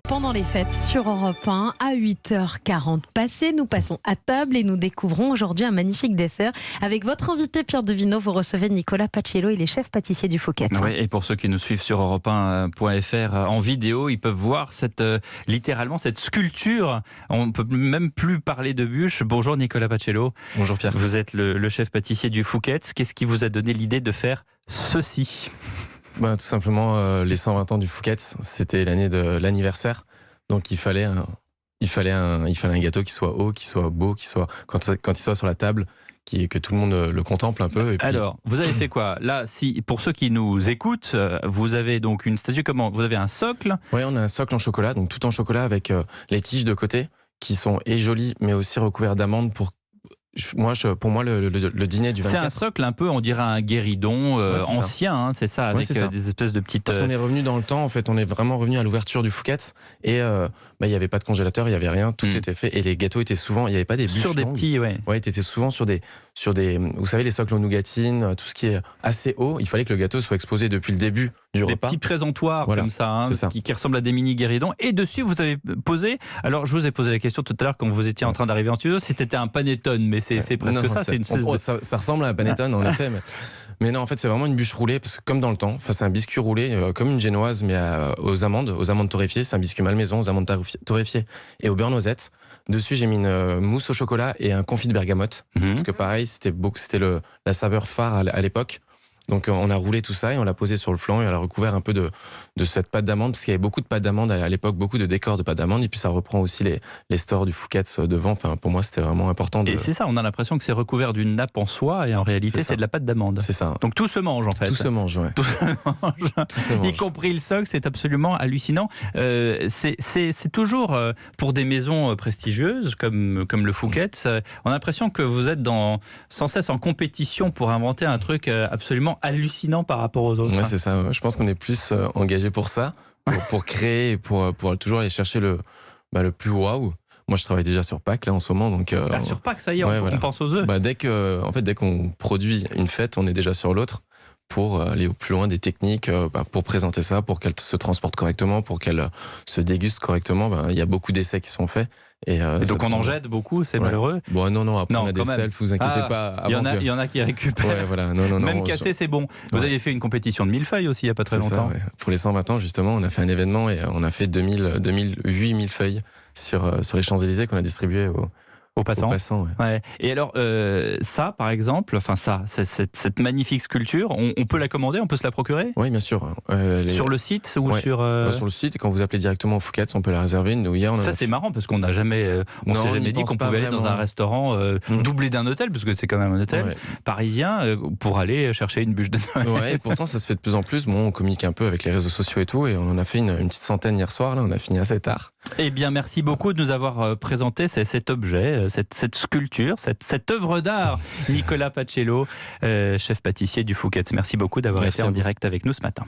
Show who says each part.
Speaker 1: Pendant les fêtes sur Europe 1, à 8h40 passées, nous passons à table et nous découvrons aujourd'hui un magnifique dessert. Avec votre invité Pierre Devino, vous recevez Nicolas Paciello, il est chef pâtissier du Fouquet's.
Speaker 2: Oui, et pour ceux qui nous suivent sur europe1.fr en vidéo, ils peuvent voir littéralement cette sculpture. On ne peut même plus parler de bûche. Bonjour Nicolas Paciello.
Speaker 3: Bonjour Pierre.
Speaker 2: Vous êtes le chef pâtissier du Fouquet's. Qu'est-ce qui vous a donné l'idée de faire ceci ?
Speaker 3: Tout simplement, les 120 ans du Fouquet's, c'était l'année de l'anniversaire. Donc il fallait un gâteau qui soit haut, qui soit beau, qui soit quand il soit sur la table, que tout le monde le contemple un peu. Et puis...
Speaker 2: Alors, vous avez fait quoi ? Là, pour ceux qui nous écoutent, vous avez donc une statue, comment ? Vous avez un socle ?
Speaker 3: Oui, on a un socle en chocolat, donc tout en chocolat avec les tiges de côté qui sont jolies, mais aussi recouvertes d'amandes pour moi, le dîner du 24...
Speaker 2: C'est un socle un peu, on dirait un guéridon ancien, hein, c'est ça, avec des espèces de petites...
Speaker 3: Parce qu'on est revenu dans le temps, en fait, on est vraiment revenu à l'ouverture du Fouquet's et il n'y avait pas de congélateur, il n'y avait rien, tout était fait et les gâteaux étaient souvent, il n'y avait pas des bûches
Speaker 2: sur des
Speaker 3: longues.
Speaker 2: petits, ouais.
Speaker 3: Ouais, t'étais souvent sur des, vous savez, les socles en nougatine, tout ce qui est assez haut, il fallait que le gâteau soit exposé depuis le début du repas. Des
Speaker 2: petits présentoirs comme ça, qui ressemblent à des mini guéridons. Et dessus, vous avez posé, alors je vous ai posé la question tout à l'heure quand vous étiez en train d'arriver en studio, si c'était un panettone, mais c'est presque ça. C'est
Speaker 3: ça ressemble à un panettone en effet, mais non, en fait c'est vraiment une bûche roulée parce que comme dans le temps, c'est un biscuit roulé comme une génoise mais aux amandes torréfiées. C'est un biscuit malmaison aux amandes torréfiées et au beurre noisette. Dessus j'ai mis une mousse au chocolat et un confit de bergamote parce que pareil c'était la saveur phare à l'époque. Donc on a roulé tout ça et on l'a posé sur le flanc et on l'a recouvert un peu de cette pâte d'amande parce qu'il y avait beaucoup de pâte d'amande à l'époque, beaucoup de décors de pâte d'amande et puis ça reprend aussi les stores du Fouquet's devant. Enfin, pour moi c'était vraiment important.
Speaker 2: Et c'est ça, on a l'impression que c'est recouvert d'une nappe en soie et en réalité c'est de la pâte d'amande.
Speaker 3: C'est ça.
Speaker 2: Donc tout se mange en fait.
Speaker 3: Tout se mange, ouais.
Speaker 2: Tout se mange. Y compris le socle, c'est absolument hallucinant. C'est toujours pour des maisons prestigieuses comme le Fouquet's, on a l'impression que vous êtes sans cesse en compétition pour inventer un truc absolument hallucinant par rapport aux autres.
Speaker 3: Ouais, c'est ça. Je pense qu'on est plus engagé pour ça, pour créer et pour toujours aller chercher le plus waouh. Moi, je travaille déjà sur Pâques là en ce moment, donc.
Speaker 2: Sur Pâques, ça y est, on pense aux œufs.
Speaker 3: Dès qu'on produit une fête, on est déjà sur l'autre pour aller au plus loin des techniques, pour présenter ça, pour qu'elle se transporte correctement, pour qu'elle se déguste correctement. Il y a beaucoup d'essais qui sont faits. Et
Speaker 2: donc on en jette beaucoup, c'est malheureux.
Speaker 3: Bon, non, après on a des selfs, vous inquiétez pas.
Speaker 2: Il y en a qui récupèrent.
Speaker 3: Ouais, voilà. Non,
Speaker 2: même cassé, c'est bon. Vous avez fait une compétition de millefeuilles aussi il n'y a pas très longtemps.
Speaker 3: Ça, ouais. Pour les 120 ans, justement, on a fait un événement et on a fait 2008 millefeuilles sur les Champs-Élysées qu'on a distribué aux passants.
Speaker 2: Ouais. Et alors, ça, par exemple, cette magnifique sculpture, on peut la commander, on peut se la procurer ?
Speaker 3: Oui, bien sûr.
Speaker 2: Sur le site ou sur
Speaker 3: le site, et quand vous appelez directement au Fouquet's, on peut la réserver.
Speaker 2: Ça, c'est marrant parce qu'on s'est jamais dit qu'on pouvait aller dans un restaurant doublé d'un hôtel, parce que c'est quand même un hôtel parisien, pour aller chercher une bûche de Noël.
Speaker 3: Ouais, pourtant, ça se fait de plus en plus. Bon, on communique un peu avec les réseaux sociaux et tout, et on en a fait une petite centaine hier soir. Là, on a fini assez tard.
Speaker 2: Eh bien, merci beaucoup de nous avoir présenté cet objet, cette sculpture, cette œuvre d'art. Nicolas Paciello, chef pâtissier du Fouquet's. Merci beaucoup d'avoir été en direct avec nous ce matin.